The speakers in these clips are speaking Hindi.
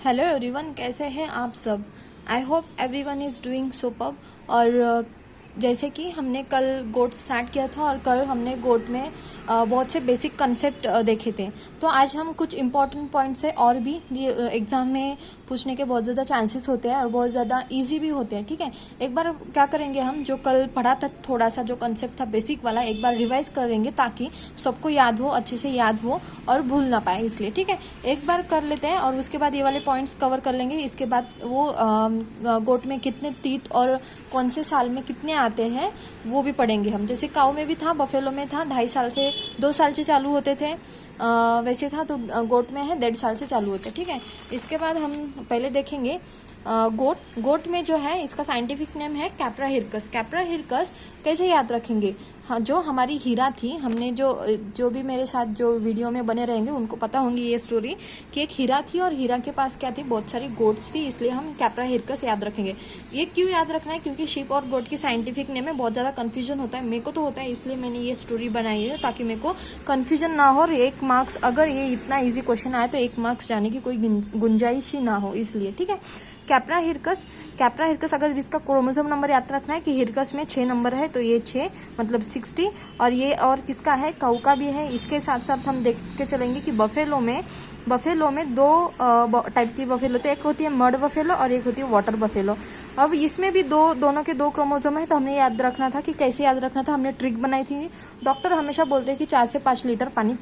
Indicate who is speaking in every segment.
Speaker 1: हेलो एवरीवन, कैसे हैं आप सब। I hope everyone is doing superb. और जैसे कि हमने कल गोट स्टार्ट किया था और कल हमने गोट में बहुत से बेसिक कंसेप्ट देखे थे। तो आज हम कुछ इंपॉर्टेंट पॉइंट्स है और भी ये एग्ज़ाम में पूछने के बहुत ज़्यादा चांसेस होते हैं और बहुत ज़्यादा इजी भी होते हैं। ठीक है, एक बार क्या करेंगे, हम जो कल पढ़ा था थोड़ा सा जो कंसेप्ट था बेसिक वाला, एक बार रिवाइज करेंगे ताकि सबको याद हो, अच्छे से याद हो और भूल ना पाए, इसलिए। ठीक है, एक बार कर लेते हैं और उसके बाद ये वाले पॉइंट्स कवर कर लेंगे। इसके बाद वो गोट में कितने टीथ और कौन से साल में कितने आते हैं वो भी पढ़ेंगे हम। जैसे काऊ में भी था, बफेलो में था 2.5 साल से 2 साल से चालू होते थे, वैसे था तो गोट में है 1.5 साल से चालू होते। ठीक है, इसके बाद हम पहले देखेंगे गोट में जो है इसका साइंटिफिक नेम है कैप्रा हिरकस। कैप्रा हिरकस कैसे याद रखेंगे? हाँ, जो हमारी हीरा थी, हमने जो भी मेरे साथ जो वीडियो में बने रहेंगे उनको पता होंगी ये स्टोरी कि एक हीरा थी और हीरा के पास क्या थी, बहुत सारी गोट्स थी, इसलिए हम कैप्रा हिरकस याद रखेंगे। ये क्यों याद रखना है? क्योंकि शिप और गोट की साइंटिफिक नेम में बहुत ज़्यादा कन्फ्यूजन होता है, मेरे को तो होता है, इसलिए मैंने ये स्टोरी बनाई है ताकि मेरे को कन्फ्यूजन ना हो और 1 मार्क्स, अगर ये इतना ईजी क्वेश्चन आए तो 1 मार्क्स जाने की कोई गुंजाइश ही ना हो, इसलिए। ठीक है, कैप्रा हिरकस अगर इसका क्रोमोसोम नंबर याद रखना है कि हिरकस में 6 नंबर है तो ये 6 मतलब 60, और ये और किसका है, काऊ का भी है। इसके साथ साथ हम देख के चलेंगे कि बफेलो में 2 टाइप की बफेलो होती है, एक होती है मड बफेलो और एक होती है वाटर बफेलो। अब इसमें भी दोनों के 2 क्रोमोसोम है, तो हमने याद रखना था कि कैसे याद रखना था। हमने ट्रिक बनाई थी। डॉक्टर हमेशा बोलते हैं कि 4 से 5 लीटर पानी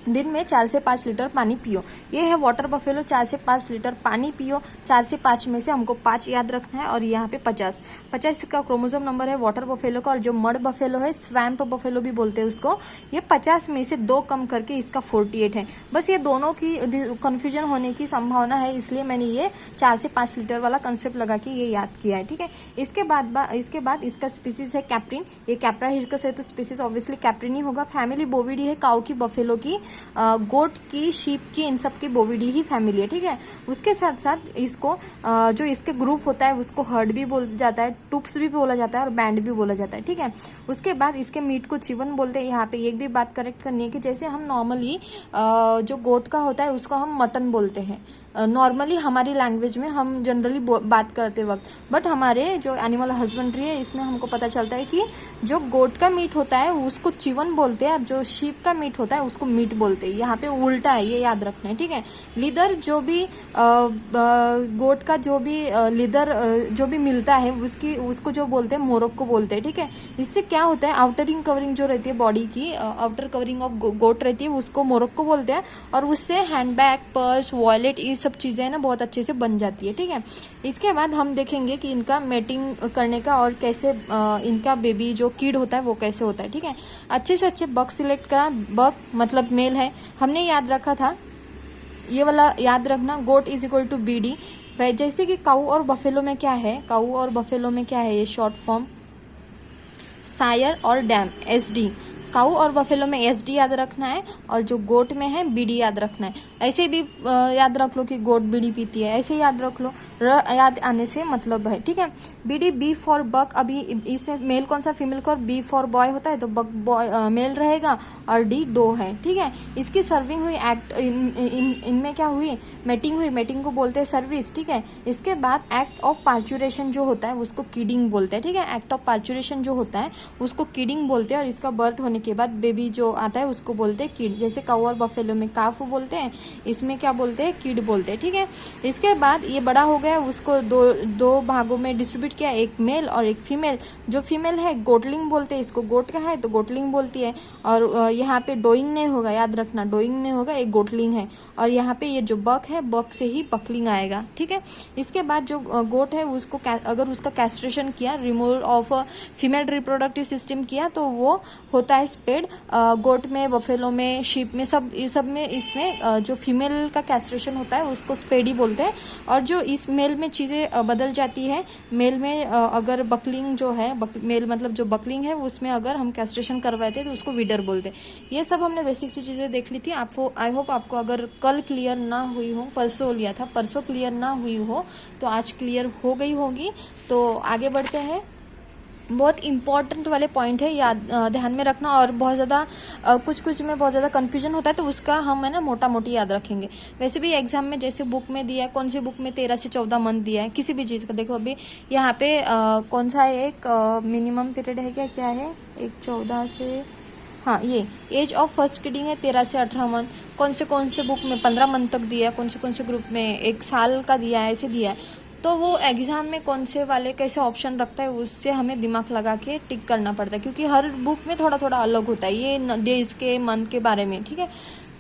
Speaker 1: दिन में 4 से 5 लीटर पानी पियो। ये है वाटर बफेलो, 4 से 5 लीटर पानी पियो। 4 से 5 में से हमको 5 याद रखना है और यहाँ पे 50 का क्रोमोसोम नंबर है वाटर बफेलो का। और जो मड बफेलो है, स्वैम्प बफेलो भी बोलते हैं उसको, ये 50 में से 2 कम करके इसका 48 है। बस ये दोनों की कंफ्यूजन होने की संभावना है, इसलिए मैंने ये 4 से 5 लीटर वाला कंसेप्ट लगा के ये याद किया है। ठीक है, इसके बाद इसका स्पीसीज है कैप्रिन। ये कैप्रा हिरकस है तो स्पीसीज ऑब्वियसली कैप्रिन ही होगा। फैमिली बोविडी है, काऊ की, बफेलो की, गोट की, शीप की, इन सब की बोविडी ही फैमिली है। ठीक है, उसके साथ साथ इसको जो इसके ग्रुप होता है उसको हर्ड भी बोला जाता है, टूप्स भी बोला जाता है और बैंड भी बोला जाता है। ठीक है, उसके बाद इसके मीट को चिवन बोलते हैं। यहाँ पे एक भी बात करेक्ट करनी है कि जैसे हम नॉर्मली जो गोट का होता है उसको हम मटन बोलते हैं नॉर्मली हमारी लैंग्वेज में, हम जनरली बात करते वक्त, बट हमारे जो एनिमल हस्बेंड्री है इसमें हमको पता चलता है कि जो गोट का मीट होता है उसको चिवन बोलते हैं और जो शीप का मीट होता है उसको मीट बोलते हैं। यहाँ पे उल्टा है, ये याद रखना है। ठीक है, लीदर जो भी गोट का जो भी लीदर जो भी मिलता है उसको जो बोलते हैं मोरक्को बोलते हैं। ठीक है, इससे क्या होता है, आउटरिंग कवरिंग जो रहती है बॉडी की, आउटर कवरिंग ऑफ गोट रहती है, उसको मोरक्को बोलते हैं और उससे हैंडबैग, पर्स, वॉलेट, ये सब चीजें ना बहुत अच्छे से बन जाती है। ठीक है, इसके बाद हम देखेंगे कि इनका मेटिंग करने का और कैसे इनका बेबी जो किड होता है वो कैसे होता है। ठीक है, अच्छे से अच्छे बक सिलेक्ट करा। बक मतलब मेल है, हमने याद रखा था, ये वाला याद रखना, गोट इज इक्वल टू बीडी। जैसे कि काऊ और बफेलो में क्या है, ये शॉर्ट फॉर्म सायर और डैम, एसडी। काऊ और बफेलो में एसडी याद रखना है और जो गोट में है बीडी याद रखना है। ऐसे भी याद रख लो कि गोट बीडी पीती है, ऐसे याद रख लो, याद आने से मतलब है। ठीक है, बीडी, बी फॉर बक। अभी इसमें मेल कौन सा, फीमेल को, और बी फॉर बॉय होता है तो बक बॉय मेल रहेगा और डी डो है। ठीक है, इसकी सर्विंग हुई, एक्ट इनमें क्या हुई, मेटिंग हुई, मेटिंग को बोलते हैं सर्विस। ठीक है, इसके बाद एक्ट ऑफ पार्चुरेशन जो होता है उसको किडिंग बोलते हैं। ठीक है, एक्ट ऑफ पार्चुरेशन जो होता है उसको किडिंग बोलते हैं और इसका बर्थ होने के बाद बेबी जो आता है उसको बोलते हैं किड। जैसे काऊ और बफेलो में काफ बोलते हैं, इसमें क्या बोलते हैं, किड बोलते हैं। ठीक है, इसके बाद ये बड़ा हो गया, उसको दो भागों में डिस्ट्रीब्यूट किया, एक मेल और एक फीमेल। जो फीमेल है गोटलिंग बोलते हैं, इसको गोट का है तो गोटलिंग बोलती है। और यहाँ पे डोइंग नहीं होगा, याद रखना, डोइंग नहीं होगा, एक गोटलिंग है। और यहाँ पे ये जो बक है, बक से ही बकलिंग आएगा। ठीक है, इसके बाद जो गोट है उसको अगर उसका कैस्ट्रेशन किया, removal of female reproductive system किया तो वो होता है स्पेड। गोट में, बफेलो में, शीप में, सब में इसमें जो फीमेल का कैस्ट्रेशन होता है उसको स्पेड ही बोलते हैं। और जो इस मेल में चीज़ें बदल जाती है, मेल में अगर बकलिंग जो है, मेल मतलब जो बकलिंग है उसमें अगर हम कैस्ट्रेशन करवाते हैं तो उसको विडर बोलते हैं। ये सब हमने बेसिक सी चीज़ें देख ली थी। आपको, आई होप आपको अगर कल क्लियर ना हुई हो, परसों लिया था, परसों क्लियर ना हुई हो तो आज क्लियर हो गई होगी। तो आगे बढ़ते हैं। बहुत इंपॉर्टेंट वाले पॉइंट है, याद ध्यान में रखना। और बहुत ज़्यादा कुछ में बहुत ज़्यादा कन्फ्यूजन होता है, तो उसका हम है ना मोटा मोटी याद रखेंगे। वैसे भी एग्जाम में जैसे बुक में दिया है, कौन सी बुक में 13 से 14 मंथ दिया है किसी भी चीज़ का। देखो अभी यहाँ पे कौन सा एक मिनिमम पीरियड है, क्या है, एक 14 से, हाँ ये एज ऑफ फर्स्ट किडिंग है 13 से 18 मंथ। कौन से बुक में 15 मंथ तक दिया है, कौन से ग्रुप में 1 साल का दिया है, ऐसे दिया है। तो वो एग्जाम में कौन से वाले कैसे ऑप्शन रखता है, उससे हमें दिमाग लगा के टिक करना पड़ता है, क्योंकि हर बुक में थोड़ा थोड़ा अलग होता है ये डेज के मंथ के बारे में, ठीक है।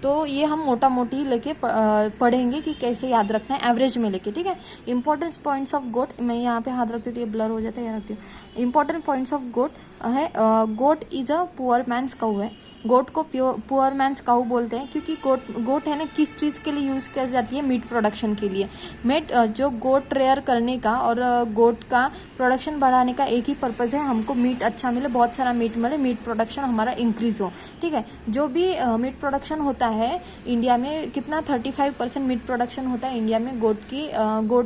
Speaker 1: तो ये हम मोटा मोटी लेके पढ़ेंगे कि कैसे याद रखना है एवरेज में लेके, ठीक है। इंपॉर्टेंट पॉइंट्स ऑफ गोट, मैं यहाँ पे हाथ रखती हूँ तो ये ब्लर हो जाता है, यहाँ रखती हूँ। इंपॉर्टेंट पॉइंट्स ऑफ गोट है, गोट इज अ पुअर मैन्स काऊ है। गोट को पुअर मैन्स काऊ बोलते हैं, क्योंकि गोट है ना किस चीज़ के लिए यूज़ की जाती है, मीट प्रोडक्शन के लिए। मीट जो गोट रेयर करने का और गोट का प्रोडक्शन बढ़ाने का एक ही पर्पज़ है, हमको मीट अच्छा मिले, बहुत सारा मीट मिले, मीट प्रोडक्शन हमारा इंक्रीज हो, ठीक है। जो भी मीट प्रोडक्शन होता है इंडिया में, कितना 35% मीट प्रोडक्शन होता है इंडिया में। गोट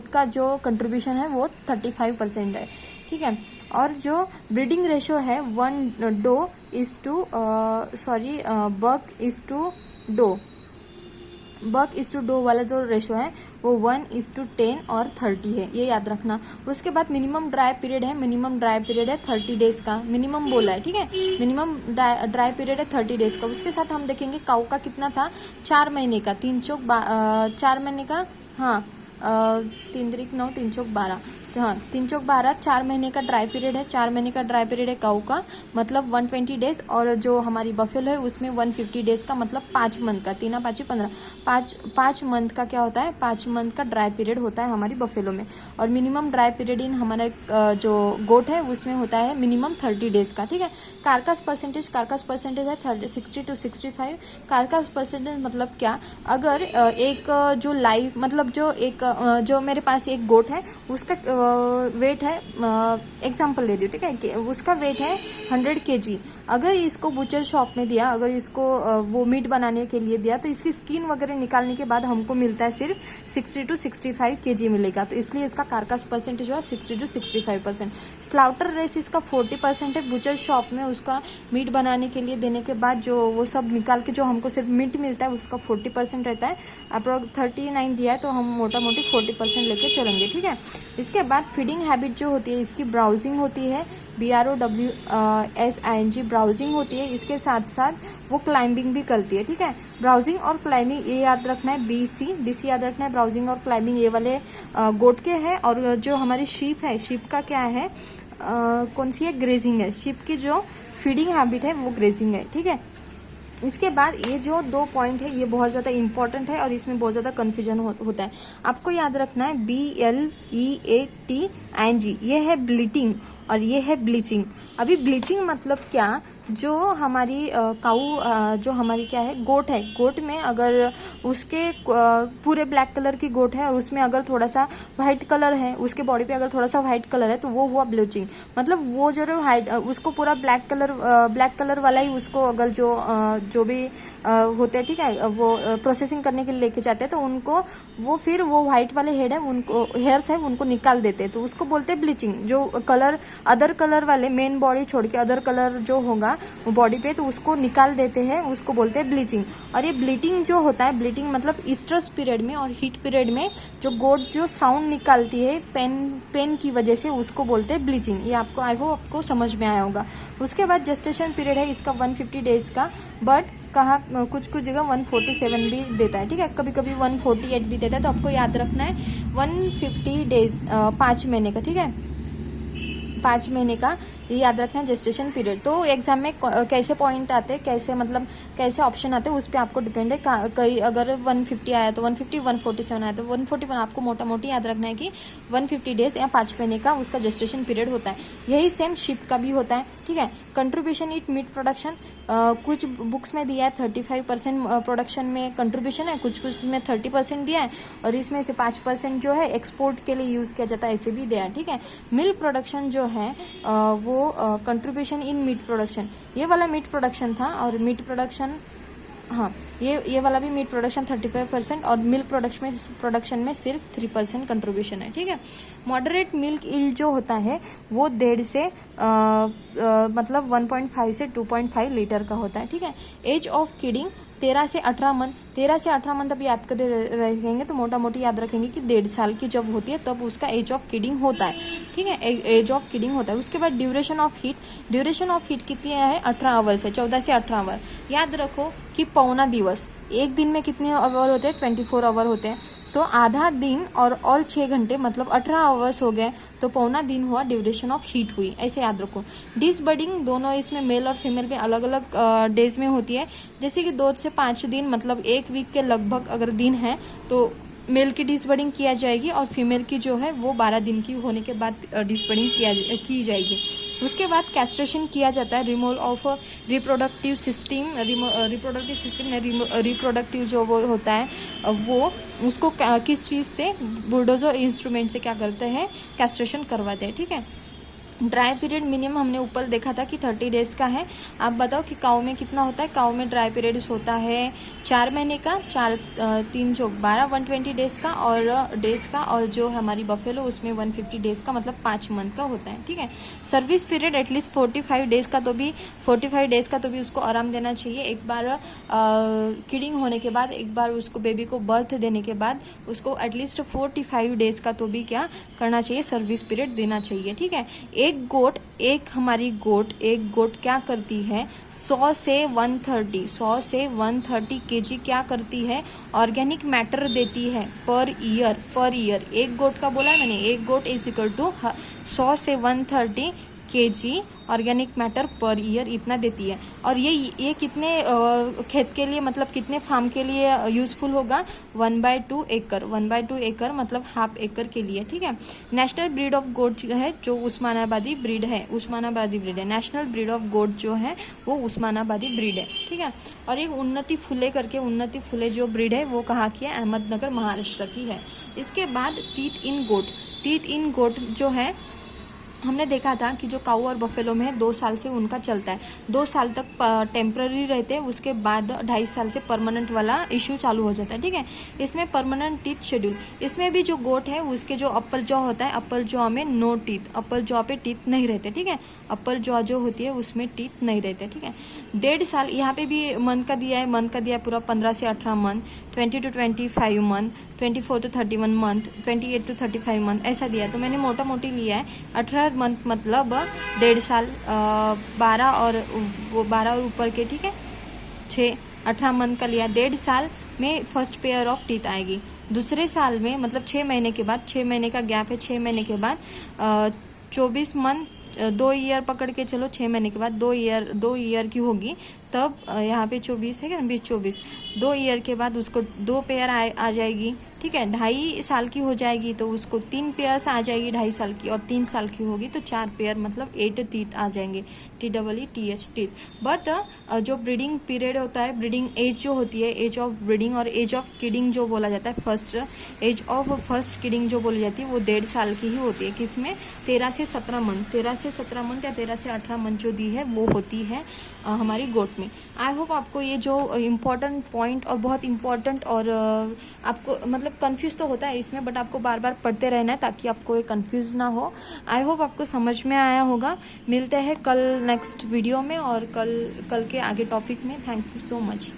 Speaker 1: का जो कंट्रीब्यूशन है वो 35% है, ठीक है। और जो ब्रीडिंग रेशो है बक इज टू डो वाला जो रेशो है वो 1:10 और 30 है, ये याद रखना। उसके बाद मिनिमम ड्राई पीरियड है 30 डेज का, मिनिमम बोला है, ठीक है। मिनिमम ड्राई पीरियड है 30 डेज का। उसके साथ हम देखेंगे काऊ का कितना था, 4 महीने का, 4 महीने का, हाँ 3 3 9 3 4 12, हाँ 3 4 12, 4 महीने का ड्राई पीरियड है, 4 महीने का ड्राई पीरियड है काऊ का, मतलब 120 डेज। और जो हमारी बफेलो है उसमें 150 डेज का, मतलब 5 मंथ का, 3 5 15, 5 मंथ का क्या होता है, 5 मंथ का ड्राई पीरियड होता है हमारी बफेलो में। और मिनिमम ड्राई पीरियड इन हमारा जो गोट है उसमें होता है मिनिमम 30 डेज का, ठीक है। कार्कास परसेंटेज है 60 to 65। कार्कास परसेंटेज मतलब क्या, अगर एक जो लाइव मतलब जो मेरे पास एक गोट है उसका वेट है, एग्जाम्पल ले रही हूँ, ठीक है, कि उसका वेट है 100 kg। अगर इसको बुचर शॉप में दिया, अगर इसको वो मीट बनाने के लिए दिया, तो इसकी स्किन वगैरह निकालने के बाद हमको मिलता है सिर्फ 60 to 65 kg मिलेगा। तो इसलिए इसका कार्कास परसेंटेज हुआ 60 to 65%। स्लाउटर रेस इसका 40% है। बुचर शॉप में उसका मीट बनाने के लिए देने के बाद जो वो सब निकाल के जो हमको सिर्फ मीट मिलता है उसका 40% रहता है। अप्रोक्स 39 दिया है तो हम मोटा मोटी 40% लेके चलेंगे, ठीक है। इसके बाद फीडिंग हैबिट जो होती है इसकी ब्राउजिंग होती है, BROWSING ब्राउजिंग होती है। इसके साथ साथ वो क्लाइंबिंग भी करती है, ठीक है। ब्राउजिंग और क्लाइंबिंग ये याद रखना है, BC याद रखना है। ब्राउजिंग और क्लाइंबिंग ये वाले गोट के हैं। और जो हमारी शीप है, शीप का क्या है, कौन सी है, ग्रेजिंग है। शीप की जो फीडिंग हैबिट है वो ग्रेजिंग है, ठीक है। इसके बाद ये जो 2 पॉइंट है ये बहुत ज़्यादा इंपॉर्टेंट है और इसमें बहुत ज़्यादा कन्फ्यूजन होता है। आपको याद रखना है BLEATING, ये है ब्लीटिंग और ये है ब्लीचिंग। अभी ब्लीचिंग मतलब क्या, जो हमारी काऊ जो हमारी क्या है, गोट है, गोट में अगर उसके पूरे ब्लैक कलर की गोट है और उसमें अगर थोड़ा सा वाइट कलर है, उसके बॉडी पे अगर थोड़ा सा वाइट कलर है तो वो हुआ ब्लीचिंग। मतलब वो जो वाइट उसको पूरा ब्लैक कलर वाला ही उसको अगर जो भी होते हैं, ठीक है, वो प्रोसेसिंग करने के लिए लेके जाते हैं तो उनको वो फिर वो व्हाइट वाले हेड है उनको हेयर्स है उनको निकाल देते हैं, तो उसको बोलते हैं ब्लीचिंग। जो कलर अदर कलर वाले मेन बॉडी छोड़ के अदर कलर जो होगा वो बॉडी पे तो उसको निकाल देते हैं, उसको बोलते हैं ब्लीचिंग। और ये ब्लीटिंग जो होता है, ब्लीटिंग मतलब स्ट्रेस पीरियड में और हीट पीरियड में जो गोट जो साउंड निकालती है पेन की वजह से, उसको बोलते हैं ब्लीचिंग। ये आपको आई होप आपको समझ में आया होगा। उसके बाद जेस्टेशन पीरियड है इसका 150 डेज का, बट कहाँ कुछ जगह 147 भी देता है, ठीक है, कभी कभी 148 भी देता है। तो आपको याद रखना है 150 डेज 5 महीने का, ठीक है, 5 महीने का ये याद रखना है जेस्टेशन पीरियड। तो एग्जाम में कैसे पॉइंट आते हैं, कैसे ऑप्शन आते हैं उस पर आपको डिपेंड है। कई अगर 150 आया तो 150, 147 आया तो 141। आपको मोटा मोटी याद रखना है कि 150 डेज या 5 महीने का उसका जेस्टेशन पीरियड होता है। यही सेम शिप का भी होता है, ठीक है। कंट्रीब्यूशन इट मीट प्रोडक्शन, कुछ बुक्स में दिया है 35% प्रोडक्शन में कंट्रीब्यूशन है, कुछ में 30% दिया है और इसमें से 5% जो है एक्सपोर्ट के लिए यूज किया जाता है, ऐसे भी दिया है, ठीक है। मिल्क प्रोडक्शन जो है वो कंट्रीब्यूशन इन मीट प्रोडक्शन, ये वाला मीट प्रोडक्शन था। और मीट प्रोडक्शन, हाँ ये वाला भी मीट प्रोडक्शन 35% और मिल्क प्रोडक्शन में सिर्फ 3% कंट्रीब्यूशन है, ठीक है। मॉडरेट मिल्क यील्ड जो होता है वो 1.5 से मतलब 1.5 से 2.5 लीटर का होता है, ठीक है। एज ऑफ किडिंग 13 से 18 मंथ, 13 से 18 मंथ अब याद करते रहेंगे तो मोटा मोटी याद रखेंगे कि 1.5 साल की जब होती है तब उसका एज ऑफ किडिंग होता है, ठीक है, एज ऑफ किडिंग होता है। उसके बाद duration of heat, duration of heat कितनी है, 18 आवर्स है, 14 से 18 आवर। याद रखो कि पौना दिवस, एक दिन में कितने आवर होते हैं, 24 आवर होते हैं, तो आधा दिन और 6 घंटे मतलब 18 आवर्स हो गए, तो पौना दिन हुआ ड्यूरेशन ऑफ हीट हुई, ऐसे याद रखो। डिसबर्डिंग दोनों इसमें मेल और फीमेल में अलग अलग डेज में होती है, जैसे कि 2 से 5 दिन मतलब 1 वीक के लगभग अगर दिन है तो मेल की डिसबर्डिंग किया जाएगी और फीमेल की जो है वो 12 दिन की होने के बाद डिसबर्डिंग की जाएगी। उसके बाद कैस्ट्रेशन किया जाता है, removal of reproductive system, reproductive जो वो होता है वो उसको किस चीज़ से, बुलडोजर इंस्ट्रूमेंट से क्या करते हैं, कैस्ट्रेशन करवाते हैं, ठीक है। ड्राई पीरियड मिनिमम हमने ऊपर देखा था कि 30 डेज का है। आप बताओ कि काऊ में कितना होता है, काऊ में ड्राई पीरियड होता है 4 महीने का, 3 जो 12 120 डेज का और जो हमारी बफेलो उसमें 150 डेज का मतलब 5 मंथ का होता है, ठीक है। सर्विस पीरियड एटलीस्ट 45 डेज का तो भी उसको आराम देना चाहिए। एक बार किडिंग होने के बाद, एक बार उसको बेबी को बर्थ देने के बाद उसको एटलीस्ट 45 डेज का तो भी क्या करना चाहिए, सर्विस पीरियड देना चाहिए, ठीक है। एक गोट क्या करती है, 100 से 130 केजी क्या करती है, ऑर्गेनिक मैटर देती है पर ईयर। एक गोट का बोला है मैंने, एक गोट इज इक्वल टू 100 से 130 KG organic matter per year इतना देती है। और ये कितने खेत के लिए मतलब कितने फार्म के लिए यूजफुल होगा, 1/2 एकड़ मतलब ½ एकड़ के लिए, ठीक है। नेशनल ब्रीड ऑफ गोट है जो उस्मानाबादी ब्रीड है, नेशनल ब्रीड ऑफ गोट जो है वो उस्मानाबादी ब्रीड है, ठीक है। और एक उन्नति फुले जो ब्रीड है वो कहाँ की है, अहमदनगर महाराष्ट्र की है। इसके बाद टीथ इन गोट जो है हमने देखा था कि जो काऊ और बफेलो में 2 साल से उनका चलता है, 2 साल तक टेम्पररी रहते हैं, उसके बाद 2.5 साल से परमानेंट वाला इश्यू चालू हो जाता है, ठीक है। इसमें परमानेंट टीथ शेड्यूल, इसमें भी जो गोट है उसके जो अपर जॉ होता है, अपर जॉ में नो टीथ, अपर जॉ पे टीथ नहीं रहते, ठीक है। अपर जॉ जो होती है उसमें टीथ नहीं रहते, ठीक है। 1.5 साल यहाँ पे भी मंथ का दिया है पूरा 15 से 18 month, 20 to 25 month, 24 to 31 month, 28 to 35 month ऐसा दिया है। तो मैंने मोटा मोटी लिया है 18 मंथ मतलब 1.5 साल, 12 और ऊपर के, ठीक है, 18 मंथ का लिया। 1.5 साल में फर्स्ट पेयर ऑफ टीथ आएगी, दूसरे साल में मतलब 6 महीने के बाद, 6 महीने का गैप है, 6 महीने के बाद 24 मंथ, 2 ईयर पकड़ के चलो, 6 महीने के बाद 2 ईयर की होगी, तब यहाँ पे 24 है क्या, 24 2 ईयर के बाद उसको 2 पेयर आ जाएगी, ठीक है। 2.5 साल की हो जाएगी तो उसको 3 पेयर आ जाएगी 2.5 साल की, और 3 साल की होगी तो 4 पेयर मतलब 8 टीथ आ जाएंगे, TEETH टीथ। बट जो ब्रीडिंग पीरियड होता है, ब्रीडिंग एज जो होती है, एज ऑफ ब्रीडिंग और एज ऑफ किडिंग जो बोला जाता है, फर्स्ट किडिंग जो बोली जाती है वो 1.5 साल की ही होती है। किसमें, 13 से 17 मंथ या 13 से 18 मंथ जो दी है वो होती है हमारी गोट में। आई होप आपको ये जो इम्पोर्टेंट पॉइंट और बहुत इम्पोर्टेंट और आपको मतलब कंफ्यूज तो होता है इसमें, बट आपको बार बार पढ़ते रहना है ताकि आपको ये कंफ्यूज ना हो। आई होप आपको समझ में आया होगा। मिलते हैं कल नेक्स्ट वीडियो में और कल के आगे टॉपिक में। Thank you so much.